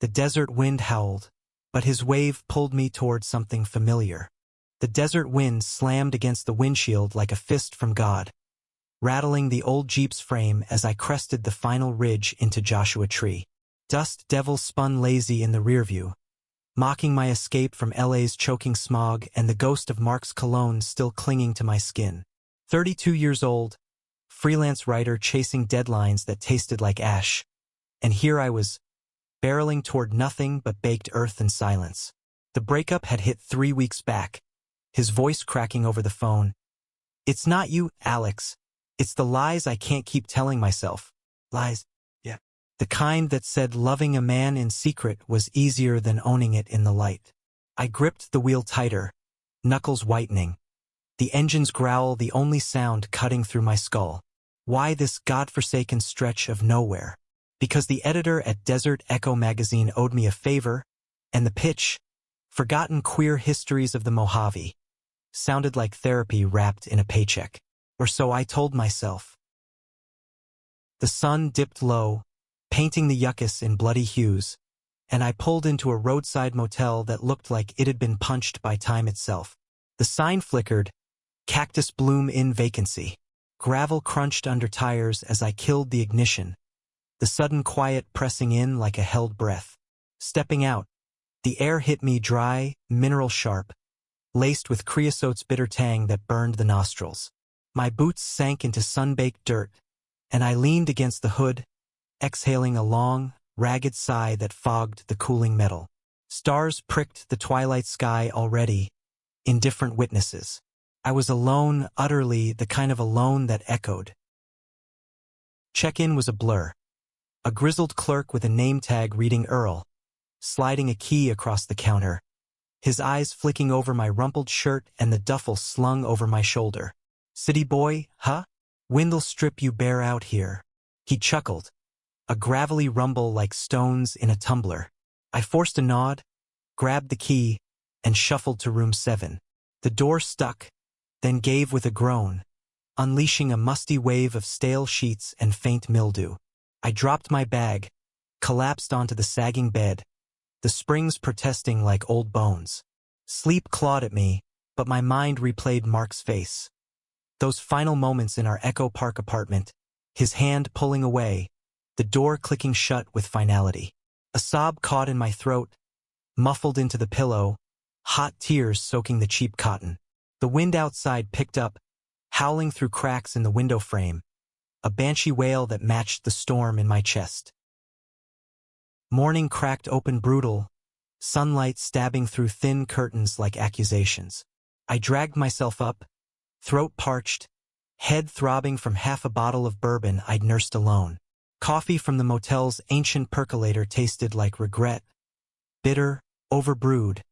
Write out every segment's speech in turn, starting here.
The desert wind howled, but his wave pulled me toward something familiar. The desert wind slammed against the windshield like a fist from God, rattling the old Jeep's frame as I crested the final ridge into Joshua Tree. Dust devils spun lazy in the rearview, mocking my escape from LA's choking smog and the ghost of Mark's cologne still clinging to my skin. 32 years old, freelance writer chasing deadlines that tasted like ash, and here I was, barreling toward nothing but baked earth and silence. The breakup had hit 3 weeks back, his voice cracking over the phone. "It's not you, Alex. It's the lies I can't keep telling myself." Lies? Yeah. The kind that said loving a man in secret was easier than owning it in the light. I gripped the wheel tighter, knuckles whitening. The engine's growl the only sound cutting through my skull. Why this godforsaken stretch of nowhere? Because the editor at Desert Echo magazine owed me a favor, and the pitch, Forgotten Queer Histories of the Mojave, sounded like therapy wrapped in a paycheck. Or so I told myself. The sun dipped low, painting the yuccas in bloody hues, and I pulled into a roadside motel that looked like it had been punched by time itself. The sign flickered, "Cactus bloom in vacancy." Gravel crunched under tires as I killed the ignition, the sudden quiet pressing in like a held breath. Stepping out, the air hit me dry, mineral sharp, laced with creosote's bitter tang that burned the nostrils. My boots sank into sun-baked dirt, and I leaned against the hood, exhaling a long, ragged sigh that fogged the cooling metal. Stars pricked the twilight sky already, indifferent witnesses. I was alone, utterly the kind of alone that echoed. Check-in was a blur. A grizzled clerk with a name tag reading Earl, sliding a key across the counter, his eyes flicking over my rumpled shirt and the duffel slung over my shoulder. "City boy, huh? Wind'll strip you bare out here." He chuckled, a gravelly rumble like stones in a tumbler. I forced a nod, grabbed the key, and shuffled to room 7. The door stuck, then gave with a groan, unleashing a musty wave of stale sheets and faint mildew. I dropped my bag, collapsed onto the sagging bed, the springs protesting like old bones. Sleep clawed at me, but my mind replayed Mark's face. Those final moments in our Echo Park apartment, his hand pulling away, the door clicking shut with finality. A sob caught in my throat, muffled into the pillow, hot tears soaking the cheap cotton. The wind outside picked up, howling through cracks in the window frame, a banshee wail that matched the storm in my chest. Morning cracked open brutal, sunlight stabbing through thin curtains like accusations. I dragged myself up, throat parched, head throbbing from half a bottle of bourbon I'd nursed alone. Coffee from the motel's ancient percolator tasted like regret, bitter, overbrewed,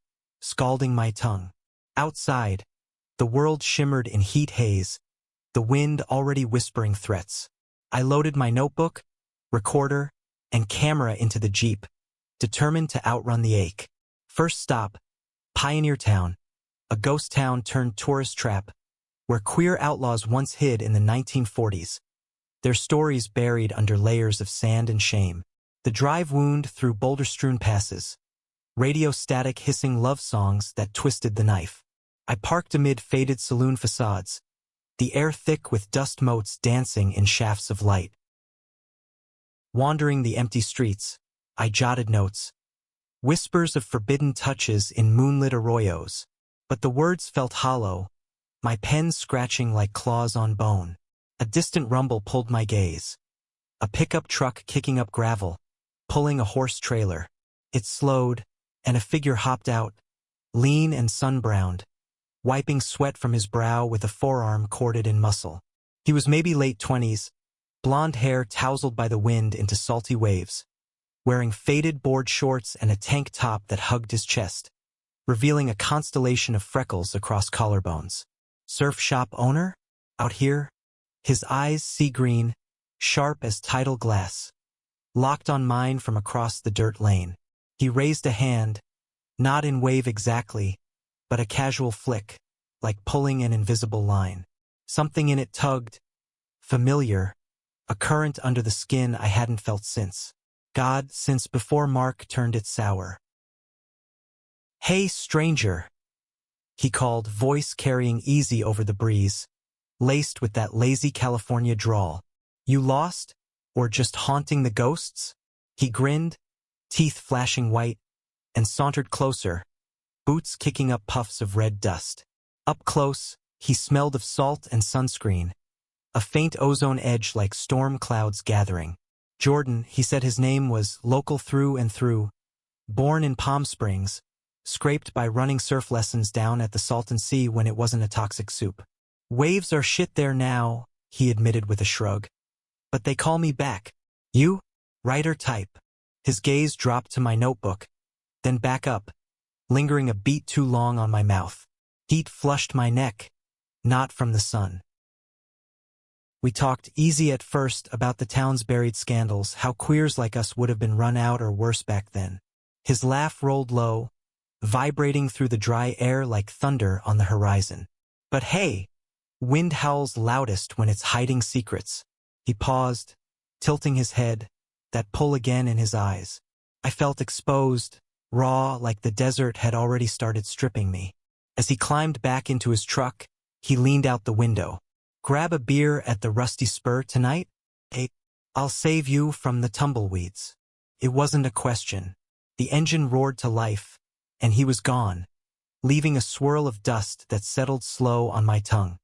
scalding my tongue. Outside, the world shimmered in heat haze, the wind already whispering threats. I loaded my notebook, recorder, and camera into the Jeep, determined to outrun the ache. First stop, Pioneer Town, a ghost town turned tourist trap, where queer outlaws once hid in the 1940s, their stories buried under layers of sand and shame. The drive wound through boulder-strewn passes, radio static hissing love songs that twisted the knife. I parked amid faded saloon facades, the air thick with dust motes dancing in shafts of light. Wandering the empty streets, I jotted notes, whispers of forbidden touches in moonlit arroyos, but the words felt hollow, my pen scratching like claws on bone. A distant rumble pulled my gaze. A pickup truck kicking up gravel, pulling a horse trailer. It slowed, and a figure hopped out, lean and sun-browned, wiping sweat from his brow with a forearm corded in muscle. He was maybe late 20s, blonde hair tousled by the wind into salty waves, wearing faded board shorts and a tank top that hugged his chest, revealing a constellation of freckles across collarbones. Surf shop owner? Out here? His eyes sea-green, sharp as tidal glass, locked on mine from across the dirt lane. He raised a hand, not in wave exactly, but a casual flick, like pulling an invisible line. Something in it tugged, familiar, a current under the skin I hadn't felt since. God, since before Mark turned it sour. "Hey, stranger," he called, voice carrying easy over the breeze, laced with that lazy California drawl. "You lost? Or just haunting the ghosts?" He grinned, teeth flashing white, and sauntered closer, boots kicking up puffs of red dust. Up close, he smelled of salt and sunscreen, a faint ozone edge like storm clouds gathering. Jordan, he said his name, was local through and through, born in Palm Springs, scraped by running surf lessons down at the Salton Sea when it wasn't a toxic soup. "Waves are shit there now," he admitted with a shrug. "But they call me back. You? Writer type." His gaze dropped to my notebook, then back up, lingering a beat too long on my mouth. Heat flushed my neck, not from the sun. We talked easy at first about the town's buried scandals, how queers like us would have been run out or worse back then. His laugh rolled low, vibrating through the dry air like thunder on the horizon. "But hey, wind howls loudest when it's hiding secrets." He paused, tilting his head, that pull again in his eyes. I felt exposed, raw, like the desert had already started stripping me. As he climbed back into his truck, he leaned out the window. "Grab a beer at the Rusty Spur tonight? I'll save you from the tumbleweeds." It wasn't a question. The engine roared to life, and he was gone, leaving a swirl of dust that settled slow on my tongue.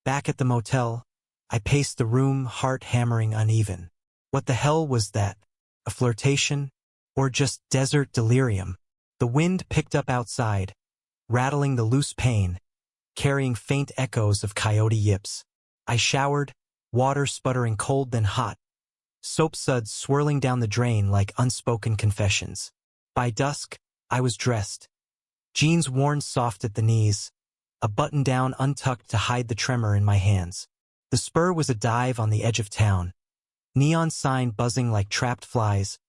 Back at the motel, I paced the room, heart hammering uneven. What the hell was that? A flirtation? Or just desert delirium? The wind picked up outside, rattling the loose pane, carrying faint echoes of coyote yips. I showered, water sputtering cold then hot, soap suds swirling down the drain like unspoken confessions. By dusk, I was dressed, jeans worn soft at the knees, a button-down untucked to hide the tremor in my hands. The Spur was a dive on the edge of town, neon sign buzzing like trapped flies,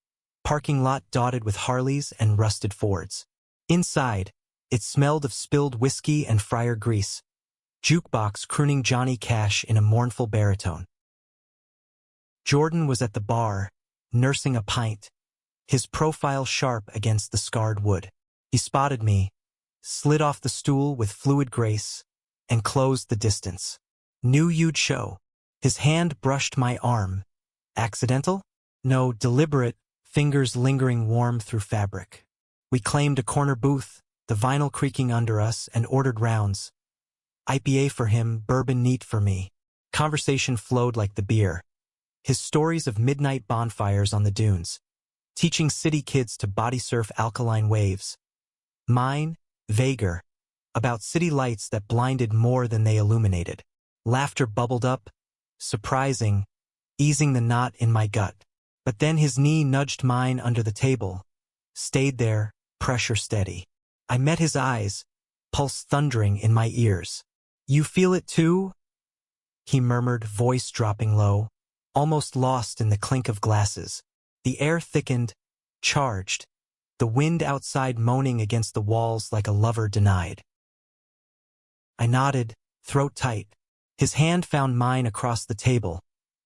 parking lot dotted with Harleys and rusted Fords. Inside, it smelled of spilled whiskey and fryer grease, jukebox crooning Johnny Cash in a mournful baritone. Jordan was at the bar, nursing a pint, his profile sharp against the scarred wood. He spotted me, slid off the stool with fluid grace, and closed the distance. "Knew you'd show." His hand brushed my arm. Accidental? No, deliberate, fingers lingering warm through fabric. We claimed a corner booth, the vinyl creaking under us, and ordered rounds. IPA for him, bourbon neat for me. Conversation flowed like the beer. His stories of midnight bonfires on the dunes, teaching city kids to body surf alkaline waves. Mine, vaguer, about city lights that blinded more than they illuminated. Laughter bubbled up, surprising, easing the knot in my gut. But then his knee nudged mine under the table, stayed there, pressure steady. I met his eyes, pulse thundering in my ears. "You feel it too?" he murmured, voice dropping low, almost lost in the clink of glasses. The air thickened, charged, the wind outside moaning against the walls like a lover denied. I nodded, throat tight. His hand found mine across the table,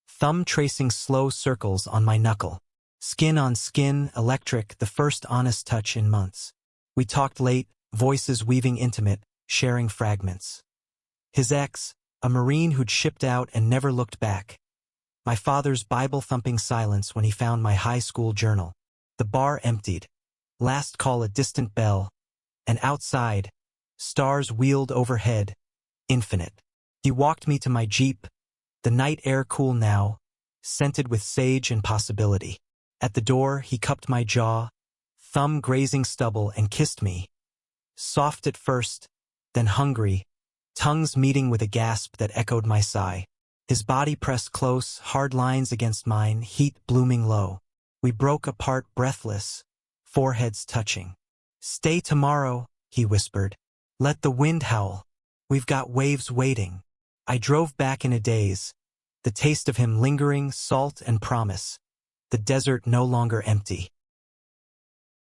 thumb tracing slow circles on my knuckle. Skin on skin, electric, the first honest touch in months. We talked late, voices weaving intimate, sharing fragments. His ex, a Marine who'd shipped out and never looked back. My father's Bible-thumping silence when he found my high school journal. The bar emptied. Last call a distant bell. And outside, stars wheeled overhead, infinite. He walked me to my Jeep, the night air cool now, scented with sage and possibility. At the door, he cupped my jaw, thumb grazing stubble, and kissed me. Soft at first, then hungry, tongues meeting with a gasp that echoed my sigh. His body pressed close, hard lines against mine, heat blooming low. We broke apart breathless, foreheads touching. "Stay tomorrow," he whispered. "Let the wind howl. We've got waves waiting." I drove back in a daze, the taste of him lingering, salt and promise. The desert no longer empty.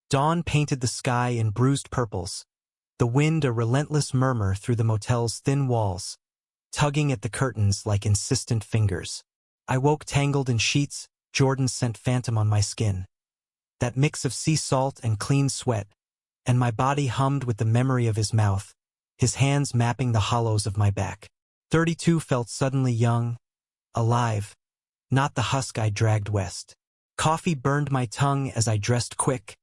Dawn painted the sky in bruised purples, the wind a relentless murmur through the motel's thin walls, tugging at the curtains like insistent fingers. I woke tangled in sheets, Jordan scent phantom on my skin. That mix of sea salt and clean sweat, and my body hummed with the memory of his mouth, his hands mapping the hollows of my back. 32 felt suddenly young, alive, not the husk I dragged west. Coffee burned my tongue as I dressed quick,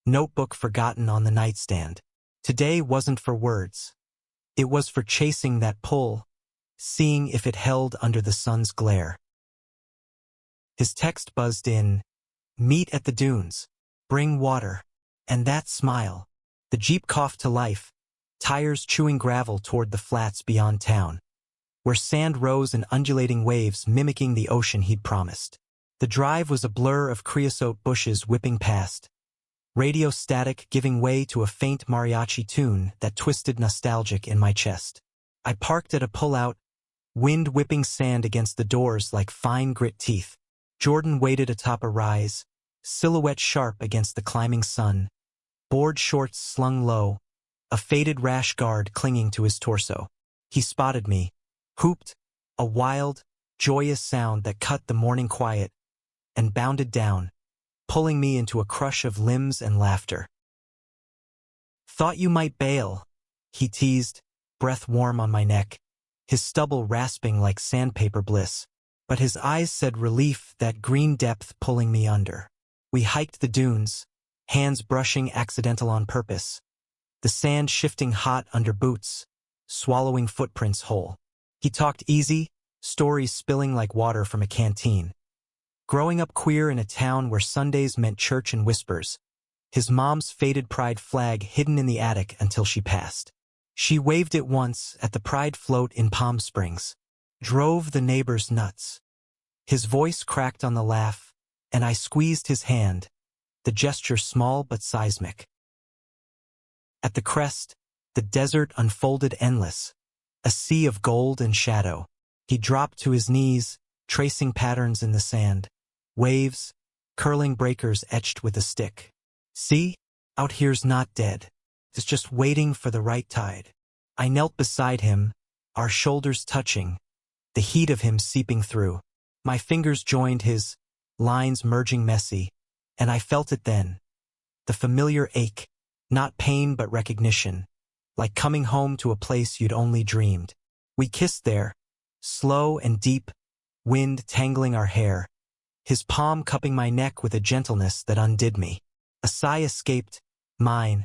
notebook forgotten on the nightstand. Today wasn't for words. It was for chasing that pull, seeing if it held under the sun's glare. His text buzzed in, "Meet at the dunes, bring water," and that smile. The Jeep coughed to life, tires chewing gravel toward the flats beyond town, where sand rose in undulating waves mimicking the ocean he'd promised. The drive was a blur of creosote bushes whipping past, radio static giving way to a faint mariachi tune that twisted nostalgic in my chest. I parked at a pullout, wind whipping sand against the doors like fine grit teeth. Jordan waited atop a rise, silhouette sharp against the climbing sun, board shorts slung low, a faded rash guard clinging to his torso. He spotted me, hooped, a wild, joyous sound that cut the morning quiet, and bounded down, pulling me into a crush of limbs and laughter. "Thought you might bail," he teased, breath warm on my neck, his stubble rasping like sandpaper bliss. But his eyes said relief, that green depth pulling me under. We hiked the dunes, hands brushing accidental on purpose, the sand shifting hot under boots, swallowing footprints whole. He talked easy, stories spilling like water from a canteen. Growing up queer in a town where Sundays meant church and whispers, his mom's faded pride flag hidden in the attic until she passed. She waved it once at the pride float in Palm Springs, drove the neighbors nuts. His voice cracked on the laugh, and I squeezed his hand, the gesture small but seismic. At the crest, the desert unfolded endless, a sea of gold and shadow. He dropped to his knees, tracing patterns in the sand, waves, curling breakers etched with a stick. "See, out here's not dead. It's just waiting for the right tide." I knelt beside him, our shoulders touching, the heat of him seeping through. My fingers joined his, lines merging messy, and I felt it then. The familiar ache, not pain but recognition, like coming home to a place you'd only dreamed. We kissed there, slow and deep, wind tangling our hair, his palm cupping my neck with a gentleness that undid me. A sigh escaped, mine,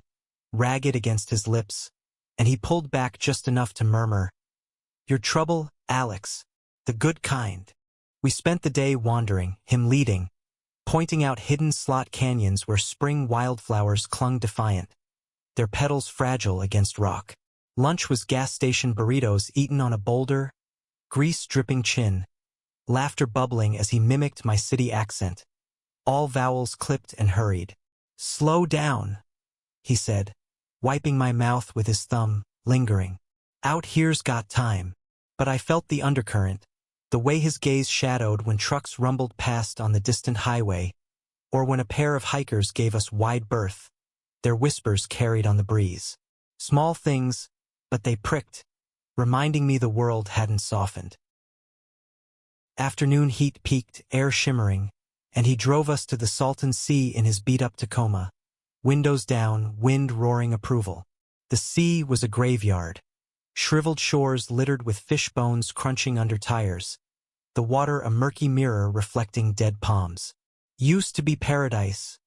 ragged against his lips, and he pulled back just enough to murmur, "Your trouble, Alex, the good kind." We spent the day wandering, him leading, pointing out hidden slot canyons where spring wildflowers clung defiant, their petals fragile against rock. Lunch was gas station burritos eaten on a boulder, grease dripping chin, laughter bubbling as he mimicked my city accent, all vowels clipped and hurried. "Slow down," he said, wiping my mouth with his thumb, lingering. "Out here's got time." But I felt the undercurrent, the way his gaze shadowed when trucks rumbled past on the distant highway, or when a pair of hikers gave us wide berth, their whispers carried on the breeze. Small things, but they pricked, reminding me the world hadn't softened. Afternoon heat peaked, air shimmering, and he drove us to the Salton Sea in his beat-up Tacoma, windows down, wind roaring approval. The sea was a graveyard, shriveled shores littered with fish bones crunching under tires, the water a murky mirror reflecting dead palms. "Used to be paradise,"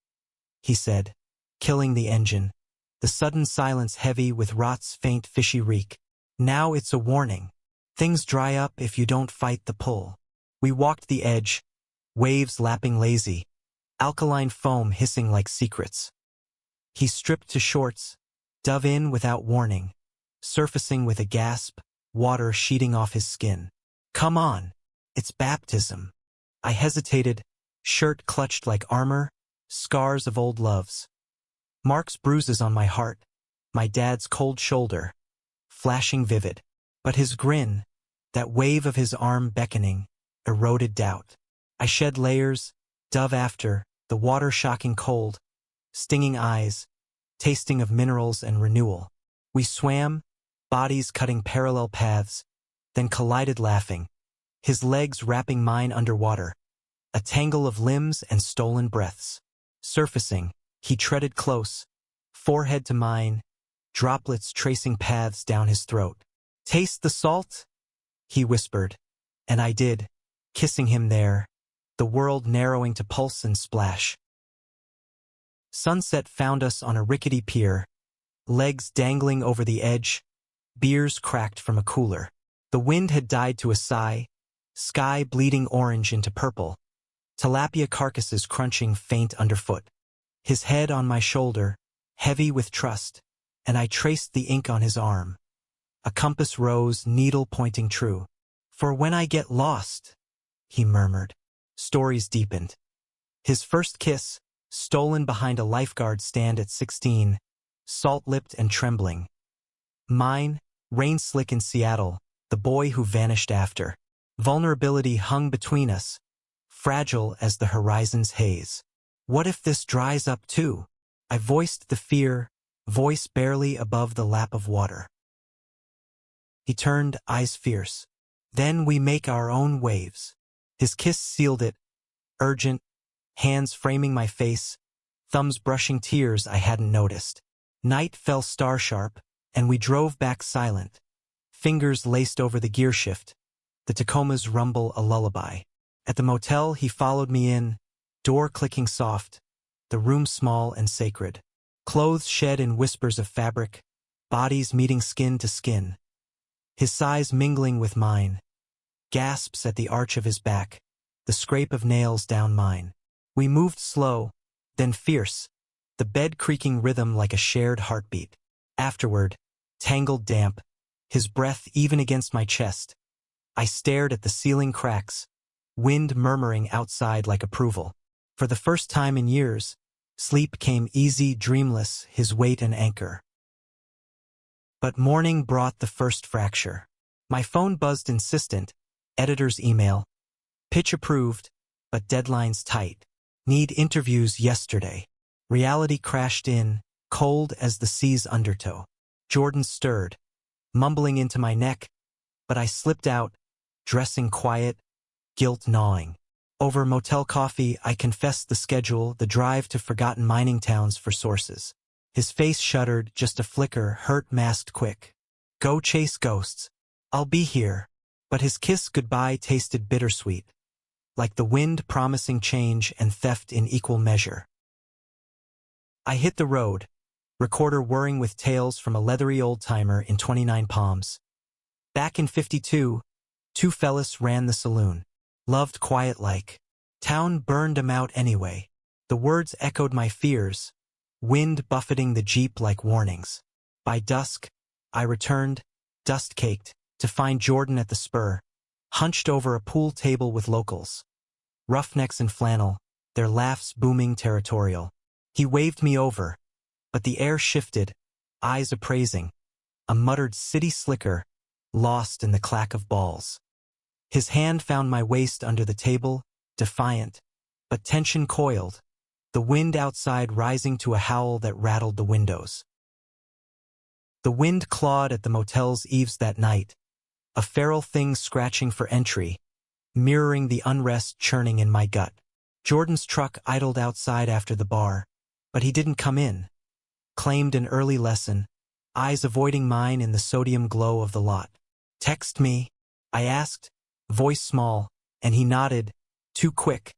he said, killing the engine, the sudden silence heavy with rot's faint fishy reek. "Now it's a warning. Things dry up if you don't fight the pull." We walked the edge, waves lapping lazy, alkaline foam hissing like secrets. He stripped to shorts, dove in without warning, surfacing with a gasp, water sheeting off his skin. "Come on, it's baptism." I hesitated, shirt clutched like armor, scars of old loves. Mark's bruises on my heart, my dad's cold shoulder, flashing vivid. But his grin, that wave of his arm beckoning, eroded doubt. I shed layers, dove after, the water shocking cold, stinging eyes, tasting of minerals and renewal. We swam, bodies cutting parallel paths, then collided laughing, his legs wrapping mine underwater, a tangle of limbs and stolen breaths. Surfacing, he treaded close, forehead to mine, droplets tracing paths down his throat. "Taste the salt?" he whispered, and I did, kissing him there, the world narrowing to pulse and splash. Sunset found us on a rickety pier, legs dangling over the edge, beers cracked from a cooler. The wind had died to a sigh, sky bleeding orange into purple, tilapia carcasses crunching faint underfoot. His head on my shoulder, heavy with trust, and I traced the ink on his arm. A compass rose, needle pointing true. "For when I get lost," he murmured. Stories deepened. His first kiss, stolen behind a lifeguard stand at 16, salt-lipped and trembling. Mine, rain-slick in Seattle, the boy who vanished after. Vulnerability hung between us, fragile as the horizon's haze. "What if this dries up too?" I voiced the fear, voice barely above the lap of water. He turned, eyes fierce. "Then we make our own waves." His kiss sealed it, urgent, hands framing my face, thumbs brushing tears I hadn't noticed. Night fell star-sharp, and we drove back silent, fingers laced over the gearshift, the Tacoma's rumble a lullaby. At the motel he followed me in, door clicking soft, the room small and sacred. Clothes shed in whispers of fabric, bodies meeting skin to skin. His sighs mingling with mine, gasps at the arch of his back, the scrape of nails down mine. We moved slow, then fierce, the bed creaking rhythm like a shared heartbeat. Afterward, tangled damp, his breath even against my chest. I stared at the ceiling cracks, wind murmuring outside like approval. For the first time in years, sleep came easy, dreamless, his weight an anchor. But morning brought the first fracture. My phone buzzed insistent, editor's email. Pitch approved, but deadlines tight. Need interviews yesterday. Reality crashed in, cold as the sea's undertow. Jordan stirred, mumbling into my neck, but I slipped out, dressing quiet, guilt gnawing. Over motel coffee, I confessed the schedule, the drive to forgotten mining towns for sources. His face shuddered, just a flicker, hurt masked quick. "Go chase ghosts. I'll be here." But his kiss goodbye tasted bittersweet, like the wind promising change and theft in equal measure. I hit the road, recorder whirring with tales from a leathery old-timer in 29 Palms. Back in 52, two fellas ran the saloon. Loved quiet like. Town burned 'em out anyway. The words echoed my fears, wind buffeting the Jeep like warnings. By dusk, I returned, dust-caked, to find Jordan at the spur, hunched over a pool table with locals. Roughnecks in flannel, their laughs booming territorial. He waved me over, but the air shifted, eyes appraising, a muttered city slicker, lost in the clack of balls. His hand found my waist under the table, defiant, but tension coiled, the wind outside rising to a howl that rattled the windows. The wind clawed at the motel's eaves that night, a feral thing scratching for entry, mirroring the unrest churning in my gut. Jordan's truck idled outside after the bar, but he didn't come in. Claimed an early lesson, eyes avoiding mine in the sodium glow of the lot. "Text me?" I asked, voice small, and he nodded, too quick,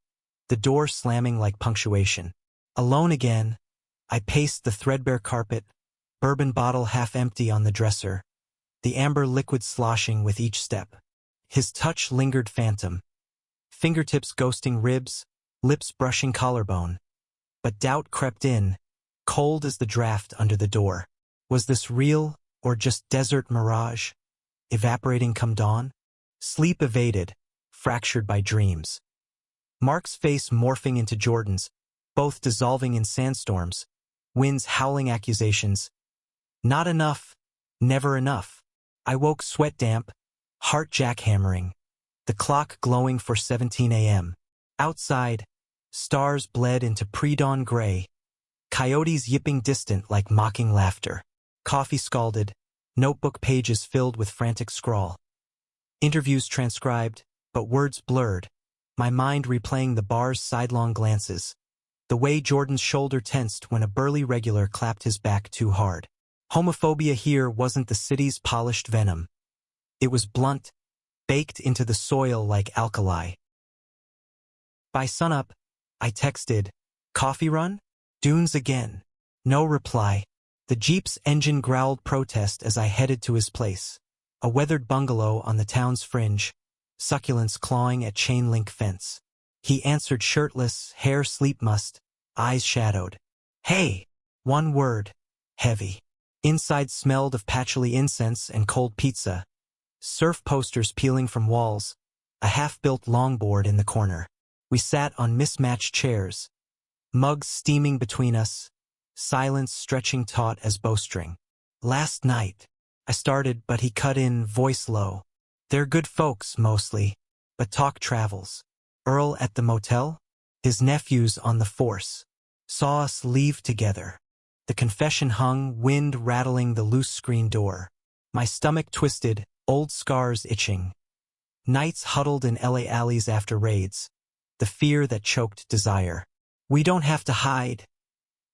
the door slamming like punctuation. Alone again, I paced the threadbare carpet, bourbon bottle half empty on the dresser, the amber liquid sloshing with each step. His touch lingered phantom, fingertips ghosting ribs, lips brushing collarbone. But doubt crept in, cold as the draft under the door. Was this real, or just desert mirage, evaporating come dawn? Sleep evaded, fractured by dreams. Mark's face morphing into Jordan's, both dissolving in sandstorms, winds howling accusations. Not enough, never enough. I woke sweat damp, heart jackhammering, the clock glowing for 17 a.m. Outside, stars bled into pre-dawn gray, coyotes yipping distant like mocking laughter. Coffee scalded, notebook pages filled with frantic scrawl. Interviews transcribed, but words blurred, my mind replaying the bar's sidelong glances, the way Jordan's shoulder tensed when a burly regular clapped his back too hard. Homophobia here wasn't the city's polished venom. It was blunt, baked into the soil like alkali. By sunup, I texted, "Coffee run? Dunes again." No reply. The Jeep's engine growled protest as I headed to his place. A weathered bungalow on the town's fringe, succulents clawing at chain-link fence. He answered shirtless, hair sleep-mussed, eyes shadowed. "Hey!" One word. Heavy. Inside smelled of patchouli incense and cold pizza. Surf posters peeling from walls. A half-built longboard in the corner. We sat on mismatched chairs. Mugs steaming between us. Silence stretching taut as bowstring. "Last night," I started, but he cut in, voice low. "They're good folks, mostly, but talk travels. Earl at the motel? His nephews on the force. Saw us leave together." The confession hung, wind rattling the loose screen door. My stomach twisted, old scars itching. Nights huddled in LA alleys after raids. The fear that choked desire. "We don't have to hide,"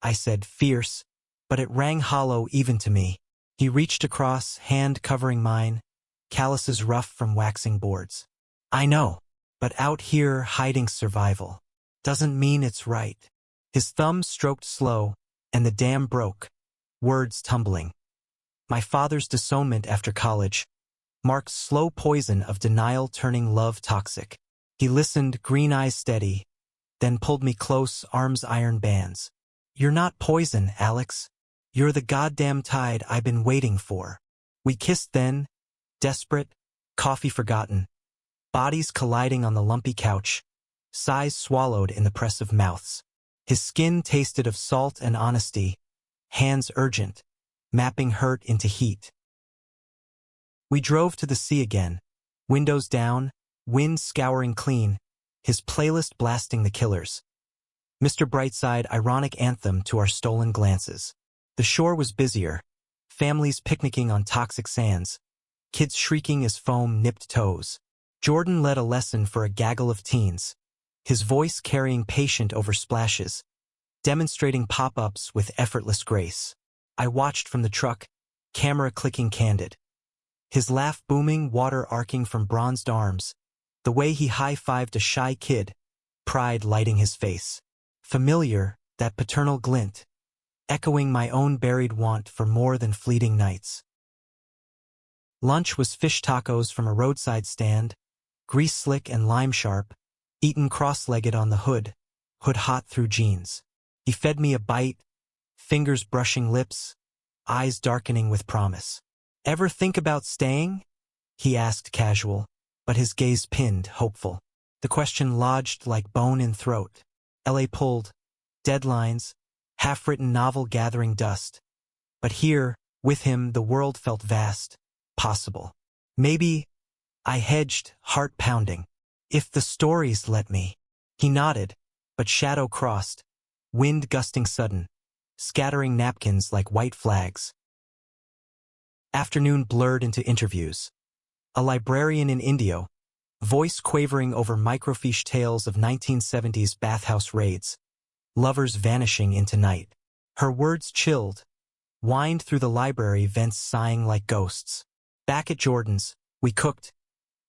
I said, fierce, but it rang hollow even to me. He reached across, hand covering mine, calluses rough from waxing boards. "I know, but out here hiding survival doesn't mean it's right." His thumb stroked slow, and the dam broke, words tumbling. My father's disownment after college marked slow poison of denial turning love toxic. He listened, green eyes steady, then pulled me close, arms iron bands. "You're not poison, Alex. You're the goddamn tide I've been waiting for." We kissed then, desperate, coffee forgotten, bodies colliding on the lumpy couch, sighs swallowed in the press of mouths. His skin tasted of salt and honesty, hands urgent, mapping hurt into heat. We drove to the sea again, windows down, wind scouring clean, his playlist blasting The Killers. Mr. Brightside ironic anthem to our stolen glances. The shore was busier, families picnicking on toxic sands, kids shrieking as foam nipped toes. Jordan led a lesson for a gaggle of teens, his voice carrying patient over splashes, demonstrating pop-ups with effortless grace. I watched from the truck, camera clicking candid. His laugh booming, water arcing from bronzed arms, the way he high-fived a shy kid, pride lighting his face. Familiar, that paternal glint, echoing my own buried want for more than fleeting nights. Lunch was fish tacos from a roadside stand, grease-slick and lime-sharp, eaten cross-legged on the hood hot through jeans. He fed me a bite, fingers brushing lips, eyes darkening with promise. "Ever think about staying?" he asked casual, but his gaze pinned, hopeful. The question lodged like bone in throat. LA pulled, deadlines, half-written novel gathering dust. But here, with him, the world felt vast, possible. Maybe, I hedged, heart pounding. "If the stories let me." He nodded, but shadow crossed, wind gusting sudden, scattering napkins like white flags. Afternoon blurred into interviews. A librarian in Indio, voice quavering over microfiche tales of 1970s bathhouse raids, lovers vanishing into night. Her words chilled, whined through the library vents sighing like ghosts. Back at Jordan's, we cooked,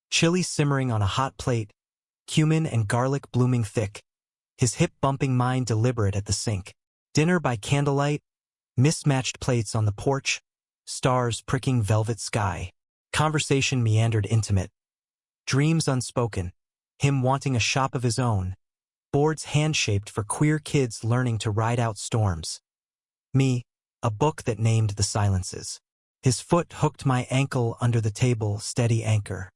chili simmering on a hot plate, cumin and garlic blooming thick, his hip-bumping mind deliberate at the sink. Dinner by candlelight, mismatched plates on the porch, stars pricking velvet sky. Conversation meandered intimate. Dreams unspoken, him wanting a shop of his own, boards hand-shaped for queer kids learning to ride out storms. Me, a book that named the silences. His foot hooked my ankle under the table, steady anchor.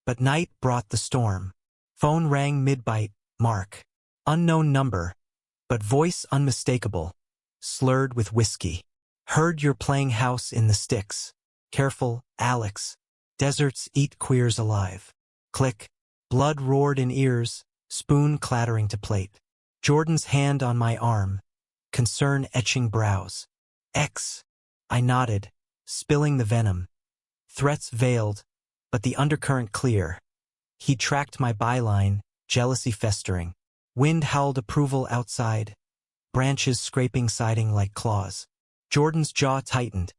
But night brought the storm. Phone rang mid-bite, Mark. Unknown number, but voice unmistakable, slurred with whiskey. "Heard you're playing house in the sticks. Careful, Alex. Deserts eat queers alive." Click. Blood roared in ears, spoon clattering to plate. Jordan's hand on my arm, concern etching brows. "X." I nodded, spilling the venom. Threats veiled, but the undercurrent clear. He tracked my byline, jealousy festering. Wind howled approval outside, branches scraping siding like claws. Jordan's jaw tightened,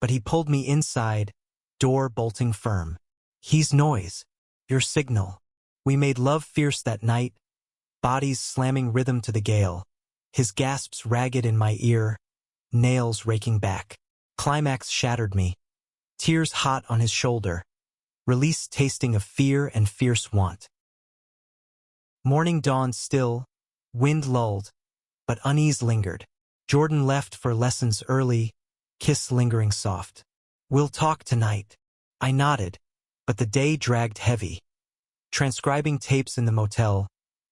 but he pulled me inside, door bolting firm. He's noise. Your signal. We made love fierce that night, bodies slamming rhythm to the gale. His gasps ragged in my ear, nails raking back. Climax shattered me. Tears hot on his shoulder. Release tasting of fear and fierce want. Morning dawned still, wind lulled, but unease lingered. Jordan left for lessons early, kiss lingering soft. We'll talk tonight. I nodded, but the day dragged heavy. Transcribing tapes in the motel,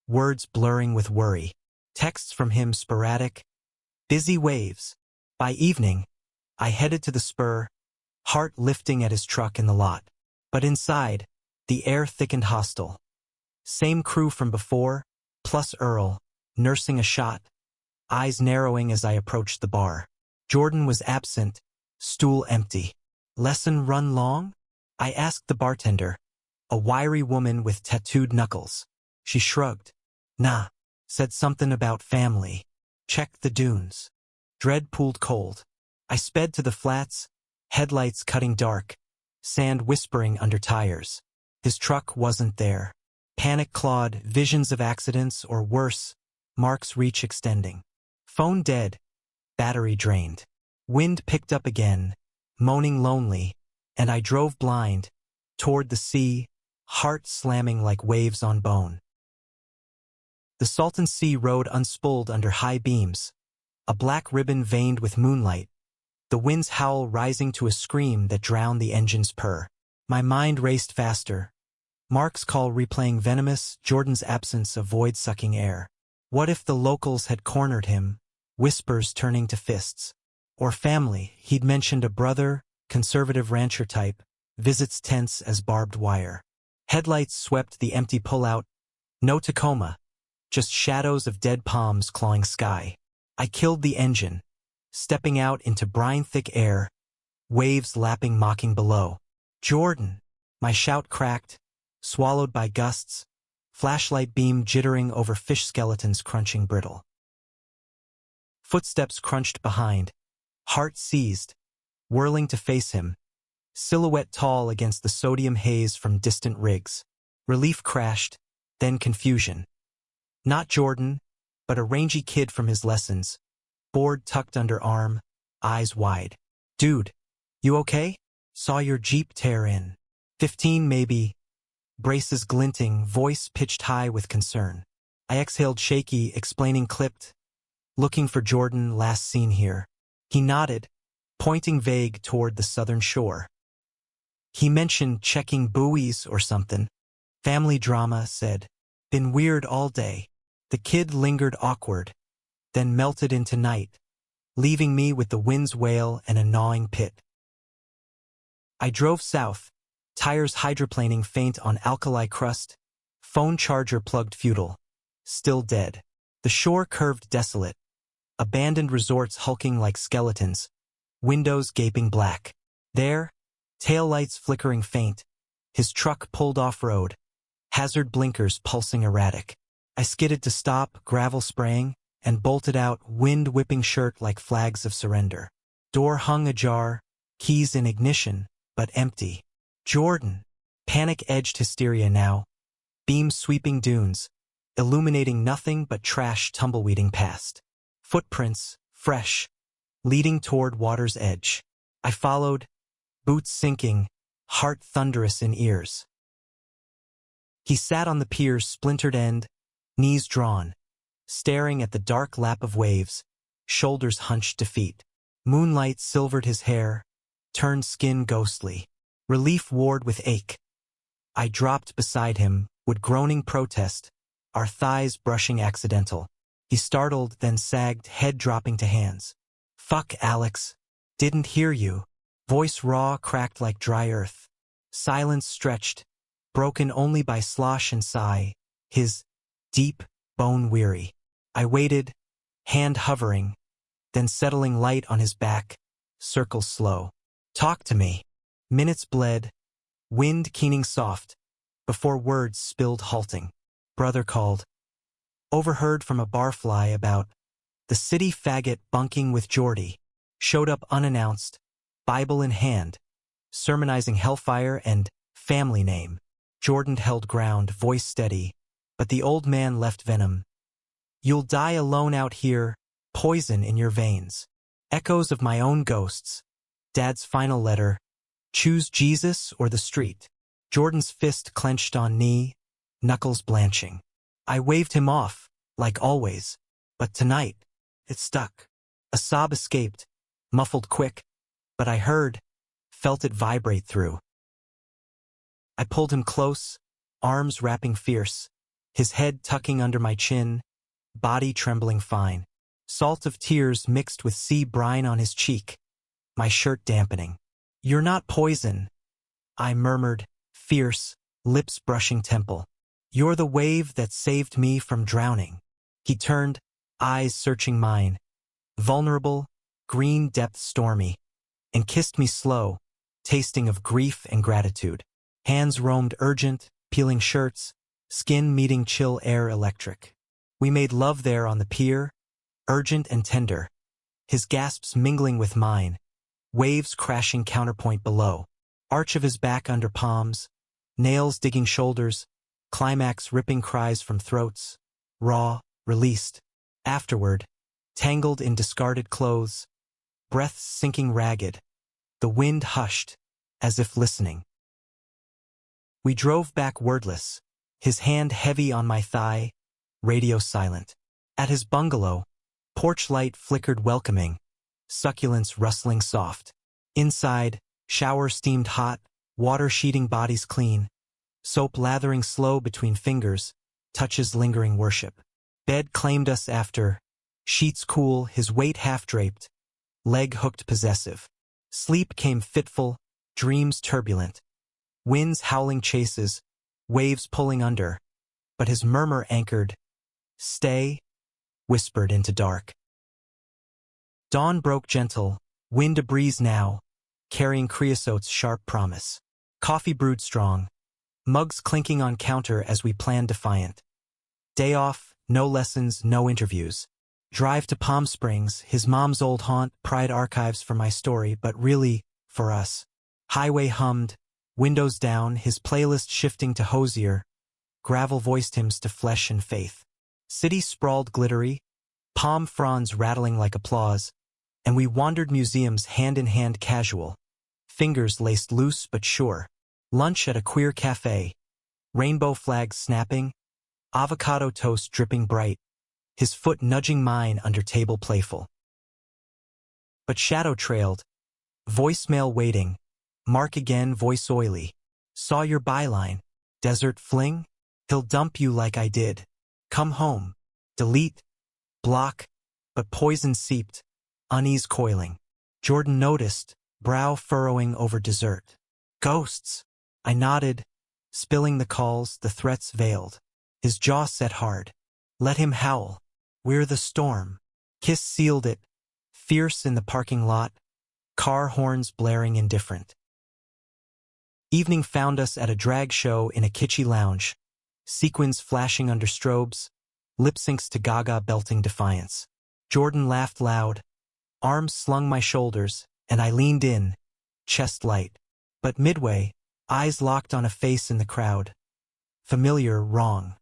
words blurring with worry. Texts from him sporadic, busy waves. By evening, I headed to the spur, heart lifting at his truck in the lot. But inside, the air thickened hostile. Same crew from before, plus Earl, nursing a shot, eyes narrowing as I approached the bar. Jordan was absent, stool empty. Lesson run long? I asked the bartender, a wiry woman with tattooed knuckles. She shrugged. Nah, said something about family. Checked the dunes. Dread pooled cold. I sped to the flats, headlights cutting dark, sand whispering under tires. His truck wasn't there. Panic clawed, visions of accidents or worse, Mark's reach extending. Phone dead, battery drained. Wind picked up again, moaning lonely, and I drove blind, toward the sea, heart slamming like waves on bone. The Salton Sea rode unspooled under high beams, a black ribbon veined with moonlight, the wind's howl rising to a scream that drowned the engine's purr. My mind raced faster. Mark's call replaying venomous, Jordan's absence a void-sucking air. What if the locals had cornered him, whispers turning to fists? Or family, he'd mentioned a brother, conservative rancher type, visits tense as barbed wire. Headlights swept the empty pullout. No Tacoma, just shadows of dead palms clawing sky. I killed the engine, stepping out into brine-thick air, waves lapping mocking below. Jordan! My shout cracked, swallowed by gusts, flashlight beam jittering over fish skeletons crunching brittle. Footsteps crunched behind, heart seized, whirling to face him, silhouette tall against the sodium haze from distant rigs. Relief crashed, then confusion. Not Jordan, but a rangy kid from his lessons, board tucked under arm, eyes wide. Dude, you okay? Saw your Jeep tear in. 15 maybe. Braces glinting, voice pitched high with concern. I exhaled shaky, explaining clipped. Looking for Jordan, last seen here. He nodded, pointing vague toward the southern shore. He mentioned checking buoys or something. Family drama, said. Been weird all day. The kid lingered awkward, then melted into night, leaving me with the wind's wail and a gnawing pit. I drove south, tires hydroplaning faint on alkali crust, phone charger plugged futile, still dead. The shore curved desolate, abandoned resorts hulking like skeletons, windows gaping black. There, taillights flickering faint, his truck pulled off-road, hazard blinkers pulsing erratic. I skidded to stop, gravel spraying, and bolted out, wind whipping shirt like flags of surrender. Door hung ajar, keys in ignition, but empty. Jordan. Panic-edged hysteria now. Beams sweeping dunes, illuminating nothing but trash tumbleweeding past. Footprints, fresh, leading toward water's edge. I followed, boots sinking, heart thunderous in ears. He sat on the pier's splintered end, knees drawn, staring at the dark lap of waves, shoulders hunched defeat. Moonlight silvered his hair, turned skin ghostly. Relief warred with ache. I dropped beside him, would groaning protest, our thighs brushing accidental. He startled, then sagged, head dropping to hands. Fuck, Alex. Didn't hear you. Voice raw, cracked like dry earth. Silence stretched, broken only by slosh and sigh, his deep, bone-weary. I waited, hand hovering, then settling light on his back, circle slow. Talk to me. Minutes bled, wind keening soft, Before words spilled halting. Brother called. Overheard from a barfly about the city faggot bunking with Geordie. Showed up unannounced, Bible in hand, sermonizing hellfire and family name. Jordan held ground, voice steady, but the old man left venom. You'll die alone out here, poison in your veins. Echoes of my own ghosts. Dad's final letter. Choose Jesus or the street. Jordan's fist clenched on knee, knuckles blanching. I waved him off, like always, but tonight, it stuck. A sob escaped, muffled quick, but I heard, felt it vibrate through. I pulled him close, arms wrapping fierce, his head tucking under my chin, body trembling fine. Salt of tears mixed with sea brine on his cheek, my shirt dampening. You're not poison, I murmured, fierce, lips brushing temple. You're the wave that saved me from drowning. He turned, eyes searching mine, vulnerable, green depth stormy, and kissed me slow, tasting of grief and gratitude. Hands roamed urgent, peeling shirts, skin meeting chill air electric. We made love there on the pier, urgent and tender, his gasps mingling with mine, waves crashing counterpoint below, arch of his back under palms, nails digging shoulders, climax ripping cries from throats, raw, released. Afterward, tangled in discarded clothes, breaths sinking ragged, the wind hushed, as if listening. We drove back wordless, his hand heavy on my thigh, radio silent. At his bungalow, porch light flickered welcoming, succulents rustling soft. Inside, shower steamed hot, water sheeting bodies clean, soap lathering slow between fingers, touches lingering worship. Bed claimed us after, sheets cool, his weight half-draped, leg hooked possessive. Sleep came fitful, dreams turbulent. Winds howling chases, waves pulling under, but his murmur anchored, stay, whispered into dark. Dawn broke gentle, wind a breeze now, carrying creosote's sharp promise. Coffee brewed strong, mugs clinking on counter as we planned defiant. Day off, no lessons, no interviews. Drive to Palm Springs, his mom's old haunt, pride archives for my story, but really, for us. Highway hummed, windows down, his playlist shifting to Hosier, gravel voiced hymns to flesh and faith. City sprawled glittery, palm fronds rattling like applause, and we wandered museums hand-in-hand casual, fingers laced loose but sure. Lunch at a queer cafe, rainbow flags snapping, avocado toast dripping bright, his foot nudging mine under table playful. But shadow trailed, voicemail waiting, mark again voice oily. Saw your byline, desert fling? He'll dump you like I did. Come home, delete, block, but poison seeped, unease coiling. Jordan noticed, brow furrowing over dessert. Ghosts. I nodded, spilling the calls, the threats veiled. His jaw set hard. Let him howl. We're the storm. Kiss sealed it, fierce in the parking lot, car horns blaring indifferent. Evening found us at a drag show in a kitschy lounge, sequins flashing under strobes, lip syncs to Gaga belting defiance. Jordan laughed loud, arms slung my shoulders, and I leaned in, chest light. But midway, eyes locked on a face in the crowd. Familiar, wrong.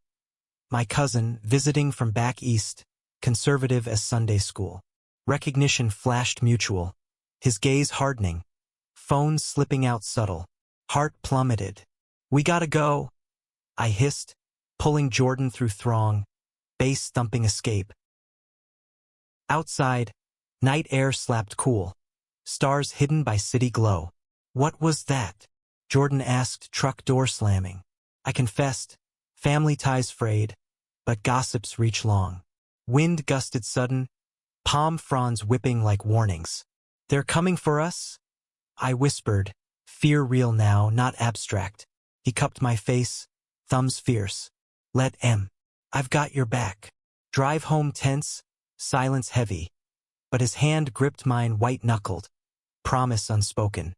My cousin, visiting from back east, conservative as Sunday school. Recognition flashed mutual, his gaze hardening, phone slipping out subtle, heart plummeted. We gotta go, I hissed, pulling Jordan through throng, bass thumping escape. Outside, night air slapped cool, stars hidden by city glow. What was that? Jordan asked, truck door slamming. I confessed, family ties frayed, but gossips reach long. Wind gusted sudden, palm fronds whipping like warnings. They're coming for us? I whispered, fear real now, not abstract. He cupped my face, thumbs fierce. Let M. I've got your back. Drive home tense, silence heavy. But his hand gripped mine white-knuckled, promise unspoken.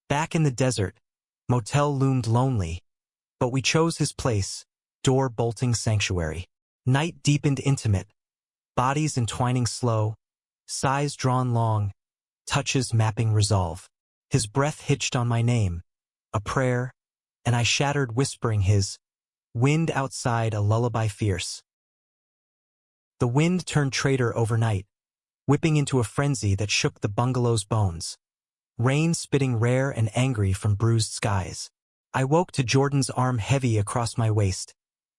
Back in the desert, motel loomed lonely, But we chose his place, door-bolting sanctuary. Night deepened intimate, bodies entwining slow, sighs drawn long, touches mapping resolve. His breath hitched on my name, a prayer, and I shattered whispering his, wind outside a lullaby fierce. The wind turned traitor overnight, whipping into a frenzy that shook the bungalow's bones. Rain spitting rare and angry from bruised skies. I woke to Jordan's arm heavy across my waist,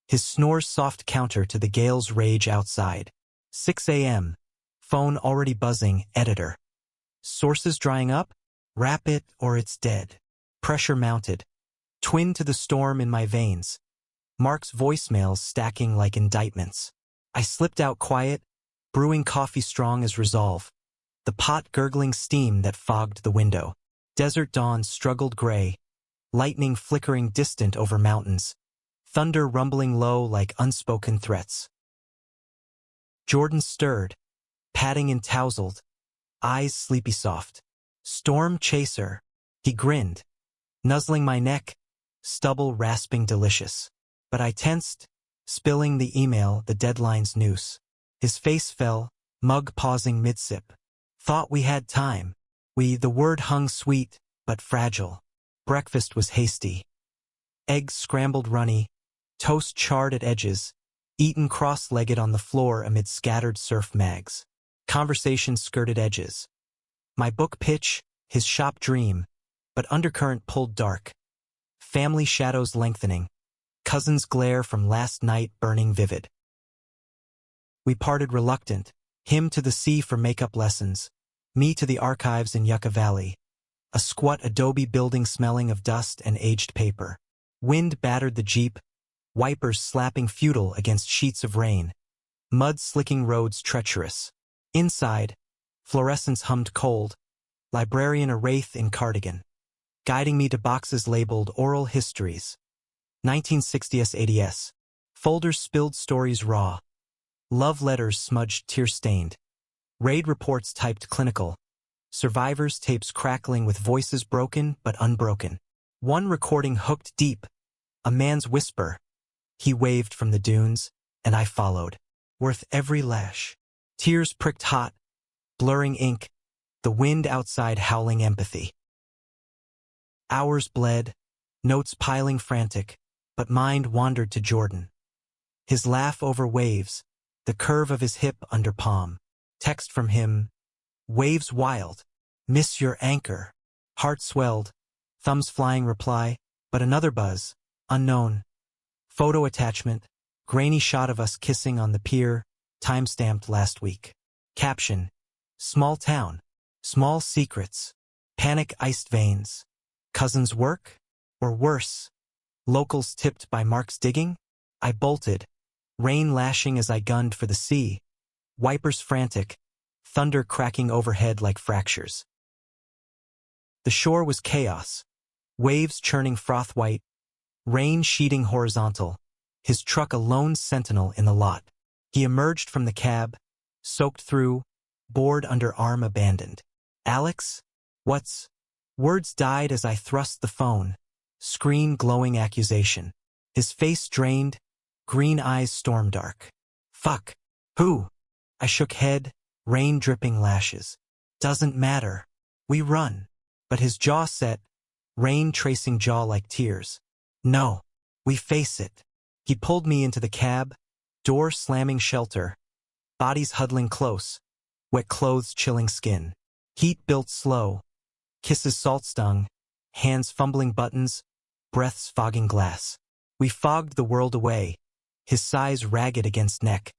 his snores soft counter to the gale's rage outside. 6 a.m. Phone already buzzing, editor. Sources drying up? Wrap it or it's dead. Pressure mounted. Twin to the storm in my veins. Mark's voicemails stacking like indictments. I slipped out quiet, brewing coffee strong as resolve. The pot gurgling steam that fogged the window. Desert dawn struggled gray. Lightning flickering distant over mountains. Thunder rumbling low like unspoken threats. Jordan stirred, padding in tousled, eyes sleepy soft. Storm chaser. He grinned, nuzzling my neck, stubble rasping delicious. But I tensed, spilling the email, the deadline's noose. His face fell, mug pausing mid-sip. Thought we had time. The word hung sweet, but fragile. Breakfast was hasty. Eggs scrambled runny, toast charred at edges, eaten cross-legged on the floor amid scattered surf mags. Conversation skirted edges. My book pitch, his shop dream, but undercurrent pulled dark. Family shadows lengthening, cousins' glare from last night burning vivid. We parted reluctant, him to the sea for makeup lessons, me to the archives in Yucca Valley, a squat adobe building smelling of dust and aged paper. Wind battered the Jeep, wipers slapping futile against sheets of rain, mud slicking roads treacherous. Inside, fluorescence hummed cold, librarian a wraith in cardigan, guiding me to boxes labeled Oral Histories, 1960s ADS, folders spilled stories raw, love letters smudged tear-stained, raid reports typed clinical, survivors' tapes crackling with voices broken but unbroken. One recording hooked deep, a man's whisper. He waved from the dunes, and I followed, worth every lash. Tears pricked hot, blurring ink, the wind outside howling empathy. Hours bled, notes piling frantic, but mind wandered to Jordan. His laugh over waves, the curve of his hip under palm. Text from him, waves wild, miss your anchor. Heart swelled, thumbs flying reply, but another buzz, unknown. Photo attachment, grainy shot of us kissing on the pier, time-stamped last week. Caption, small town, small secrets, panic-iced veins. Cousins work? Or worse, locals tipped by Mark's digging? I bolted, rain lashing as I gunned for the sea, wipers frantic, thunder cracking overhead like fractures. The shore was chaos, waves churning froth-white, rain sheeting horizontal, his truck a lone sentinel in the lot. He emerged from the cab, soaked through, board under arm abandoned. Alex? What's? Words died as I thrust the phone, screen glowing accusation. His face drained, green eyes storm dark. Fuck. Who? I shook head, rain dripping lashes. Doesn't matter. We run. But his jaw set, rain tracing jaw like tears. No. We face it. He pulled me into the cab, door slamming shelter, bodies huddling close, wet clothes chilling skin. Heat built slow, kisses salt stung, hands fumbling buttons, breaths fogging glass. We fogged the world away, his sighs ragged against neck.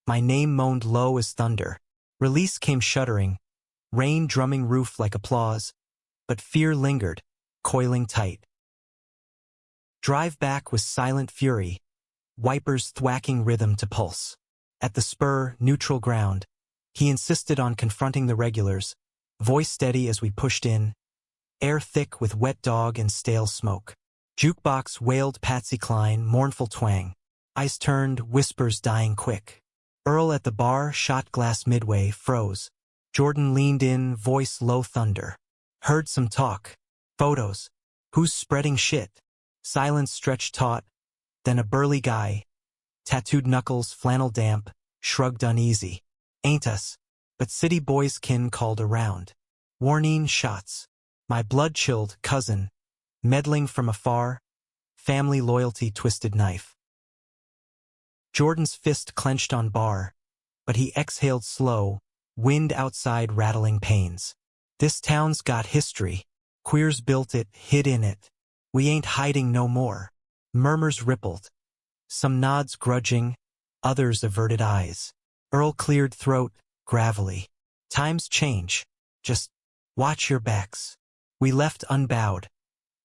My name moaned low as thunder. Release came shuddering, rain drumming roof like applause, but fear lingered, coiling tight. Drive back was silent fury, wipers thwacking rhythm to pulse. At the spur, neutral ground, he insisted on confronting the regulars, voice steady as we pushed in, air thick with wet dog and stale smoke. Jukebox wailed Patsy Cline, mournful twang. Eyes turned, whispers dying quick. Earl at the bar, shot glass midway, froze. Jordan leaned in, voice low thunder. Heard some talk. Photos. Who's spreading shit? Silence stretched taut, then a burly guy, tattooed knuckles, flannel damp, shrugged uneasy. Ain't us. But city boys kin called around. Warning shots. My blood-chilled cousin, meddling from afar, family loyalty twisted knife. Jordan's fist clenched on bar, but he exhaled slow, wind outside rattling panes. This town's got history. Queers built it, hid in it. We ain't hiding no more. Murmurs rippled. Some nods grudging, others averted eyes. Earl cleared throat, gravelly. Times change. Just watch your backs. We left unbowed.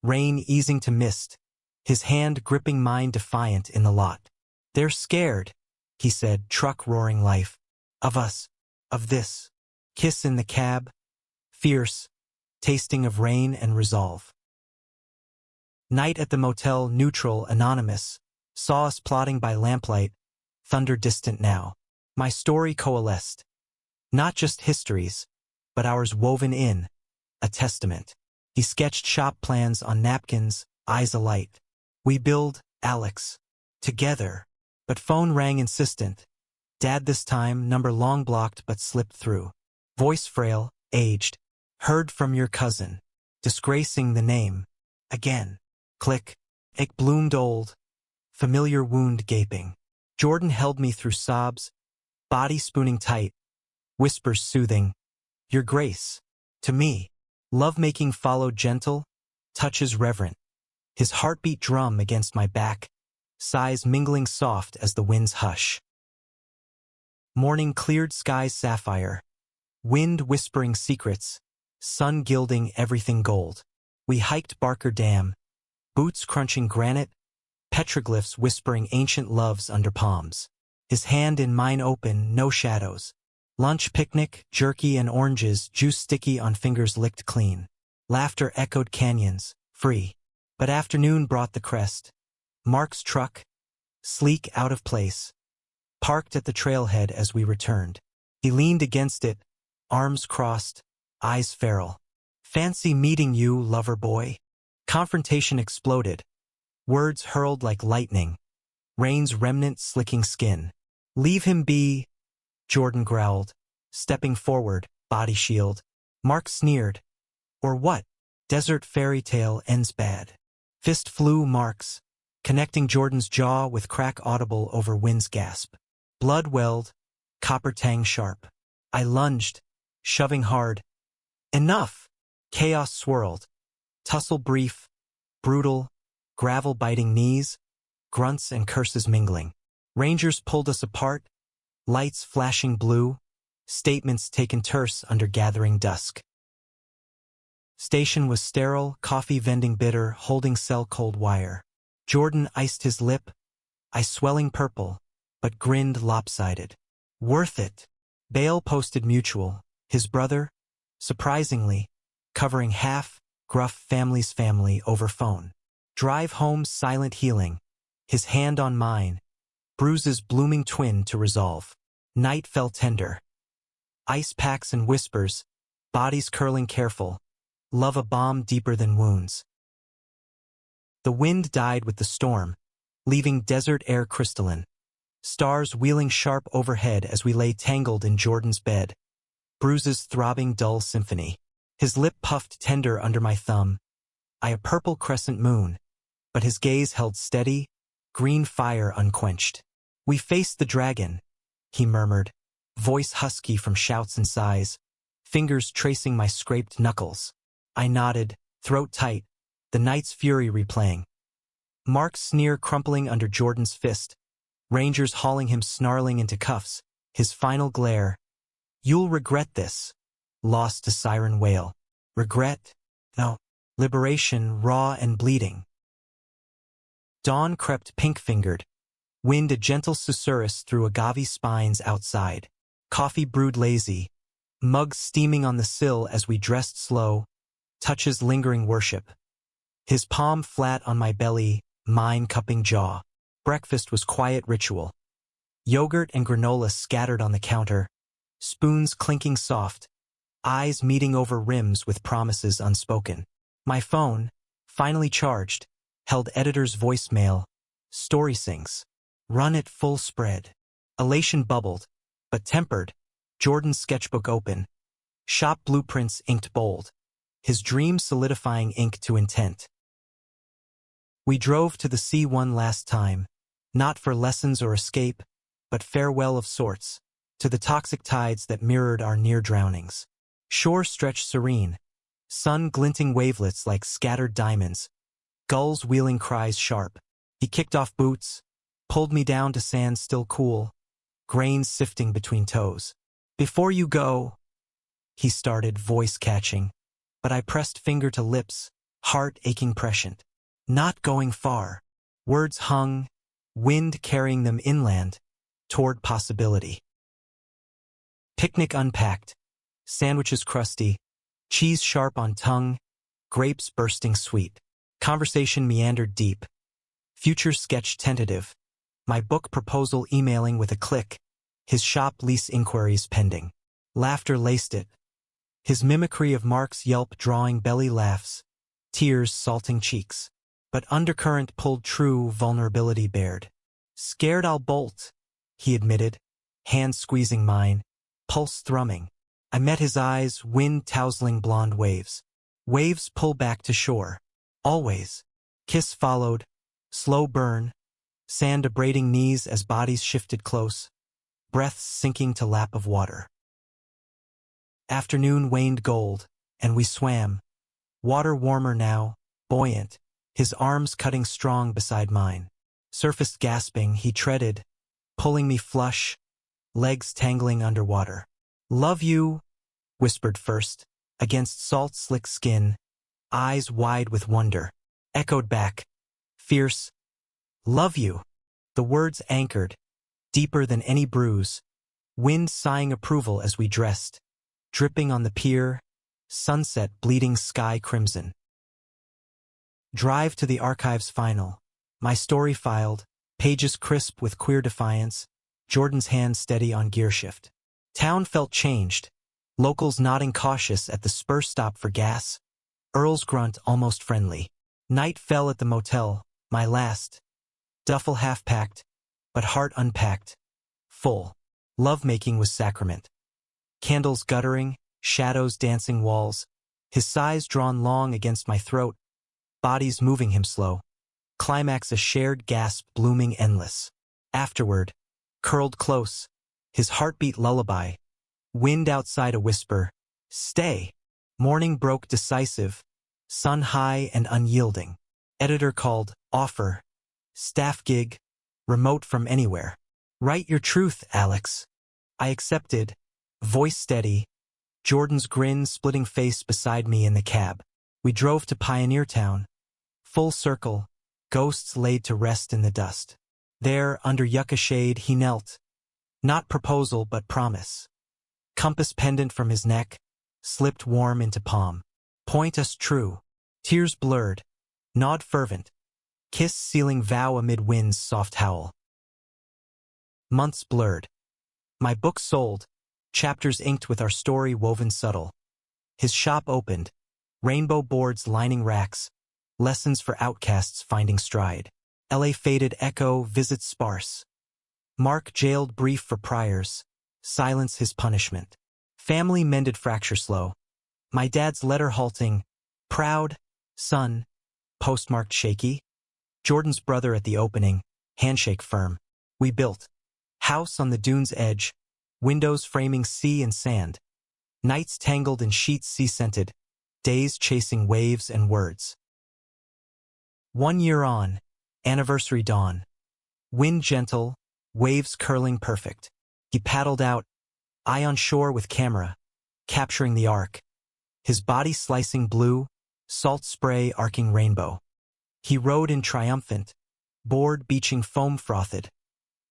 Rain easing to mist, his hand gripping mine defiant in the lot. They're scared, he said, truck roaring life. Of us. Of this. Kiss in the cab. Fierce. Tasting of rain and resolve. Night at the motel, neutral, anonymous. Saw us plotting by lamplight. Thunder distant now. My story coalesced. Not just histories, but ours woven in. A testament. He sketched shop plans on napkins, eyes alight. We build, Alex. Together. But phone rang insistent. Dad this time, number long blocked but slipped through. Voice frail, aged. Heard from your cousin. Disgracing the name. Again. Click. It bloomed old. Familiar wound gaping. Jordan held me through sobs. Body spooning tight. Whispers soothing. Your grace. To me. Lovemaking followed gentle. Touches reverent. His heartbeat drum against my back. Sighs mingling soft as the winds hush. Morning cleared skies sapphire. Wind whispering secrets. Sun gilding everything gold. We hiked Barker Dam. Boots crunching granite. Petroglyphs whispering ancient loves under palms. His hand in mine open, no shadows. Lunch picnic, jerky and oranges, juice sticky on fingers licked clean. Laughter echoed canyons, free. But afternoon brought the crest. Mark's truck, sleek out of place, parked at the trailhead as we returned. He leaned against it, arms crossed, eyes feral. Fancy meeting you, lover boy. Confrontation exploded. Words hurled like lightning. Rain's remnant slicking skin. Leave him be, Jordan growled, stepping forward, body shield. Mark sneered. Or what? Desert fairy tale ends bad. Fist flew Mark's, connecting Jordan's jaw with crack audible over wind's gasp. Blood welled, copper tang sharp. I lunged, shoving hard. Enough! Chaos swirled. Tussle brief, brutal, gravel biting knees, grunts and curses mingling. Rangers pulled us apart, lights flashing blue, statements taken terse under gathering dusk. Station was sterile, coffee vending bitter, holding cell cold wire. Jordan iced his lip, I swelling purple, but grinned lopsided. Worth it. Bail posted mutual, his brother, surprisingly, covering half, gruff family's family over phone. Drive home silent healing, his hand on mine, bruises blooming twin to resolve. Night fell tender. Ice packs and whispers, bodies curling careful, love a bomb deeper than wounds. The wind died with the storm, leaving desert air crystalline. Stars wheeling sharp overhead as we lay tangled in Jordan's bed. Bruises throbbing dull symphony. His lip puffed tender under my thumb. I a purple crescent moon, but his gaze held steady, green fire unquenched. We faced the dragon, he murmured, voice husky from shouts and sighs, fingers tracing my scraped knuckles. I nodded, throat tight, the night's fury replaying. Mark's sneer crumpling under Jordan's fist, Rangers hauling him snarling into cuffs, his final glare. You'll regret this. Lost to siren wail. Regret? No. Liberation, raw and bleeding. Dawn crept pink-fingered. Wind a gentle susurrus through agave spines outside. Coffee brewed lazy. Mugs steaming on the sill as we dressed slow. Touches lingering worship. His palm flat on my belly, mine cupping jaw. Breakfast was quiet ritual. Yogurt and granola scattered on the counter. Spoons clinking soft. Eyes meeting over rims with promises unspoken. My phone, finally charged, held editor's voicemail. Story sings. Run at full spread. Elation bubbled, but tempered. Jordan's sketchbook open. Shop blueprints inked bold. His dream solidifying ink to intent. We drove to the sea one last time, not for lessons or escape, but farewell of sorts, to the toxic tides that mirrored our near drownings. Shore stretched serene, sun glinting wavelets like scattered diamonds, gulls wheeling cries sharp. He kicked off boots, pulled me down to sand still cool, grains sifting between toes. Before you go, he started, voice catching, but I pressed finger to lips, heart aching prescient. Not going far. Words hung, wind carrying them inland, toward possibility. Picnic unpacked, sandwiches crusty, cheese sharp on tongue, grapes bursting sweet. Conversation meandered deep. Future sketch tentative. My book proposal emailing with a click. His shop lease inquiries pending. Laughter laced it. His mimicry of Mark's yelp drawing belly laughs. Tears salting cheeks. But undercurrent pulled true, vulnerability bared. Scared I'll bolt, he admitted, hand squeezing mine, pulse thrumming. I met his eyes, wind tousling blonde waves. Waves pull back to shore. Always. Kiss followed. Slow burn. Sand abrading knees as bodies shifted close. Breaths sinking to lap of water. Afternoon waned gold, and we swam. Water warmer now, buoyant. His arms cutting strong beside mine. Surfaced gasping, he treaded, pulling me flush, legs tangling underwater. Love you, whispered first, against salt slick skin, eyes wide with wonder. Echoed back, fierce, love you. The words anchored, deeper than any bruise. Wind sighing approval as we dressed, dripping on the pier, sunset bleeding sky crimson. Drive to the archives final. My story filed, pages crisp with queer defiance, Jordan's hand steady on gear shift. Town felt changed, locals nodding cautious at the spur stop for gas, Earl's grunt almost friendly. Night fell at the motel, my last. Duffel half-packed, but heart unpacked. Full. Love-making was sacrament. Candles guttering, shadows dancing walls, his sighs drawn long against my throat, bodies moving him slow. Climax a shared gasp blooming endless. Afterward, curled close, his heartbeat lullaby. Wind outside a whisper, stay. Morning broke decisive, sun high and unyielding. Editor called, offer. Staff gig, remote from anywhere. Write your truth, Alex. I accepted, voice steady, Jordan's grin splitting face beside me in the cab. We drove to Pioneer Town. Full circle, ghosts laid to rest in the dust. There, under yucca shade, he knelt. Not proposal, but promise. Compass pendant from his neck, slipped warm into palm. Point us true. Tears blurred. Nod fervent. Kiss sealing vow amid wind's soft howl. Months blurred. My book sold, chapters inked with our story woven subtle. His shop opened, rainbow boards lining racks, lessons for outcasts finding stride. LA faded echo, visits sparse. Mark jailed brief for priors, silence his punishment. Family mended fracture slow. My dad's letter halting, proud, son, postmarked shaky. Jordan's brother at the opening, handshake firm. We built. House on the dune's edge, windows framing sea and sand. Nights tangled in sheets sea-scented, days chasing waves and words. 1 year on, anniversary dawn. Wind gentle, waves curling perfect. He paddled out, eye on shore with camera, capturing the arc. His body slicing blue, salt spray arcing rainbow. He rode in triumphant, board beaching foam frothed,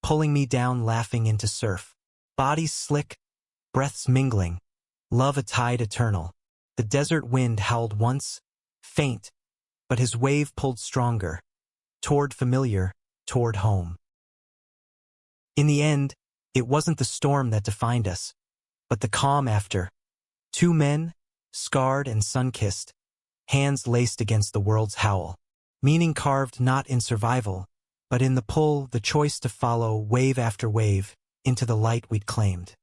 pulling me down laughing into surf. Bodies slick, breaths mingling, love a tide eternal. The desert wind howled once, faint, but his wave pulled stronger, toward familiar, toward home. In the end, it wasn't the storm that defined us, but the calm after. 2 men, scarred and sun-kissed, hands laced against the world's howl. meaning carved not in survival, but in the pull, the choice to follow wave after wave into the light we'd claimed.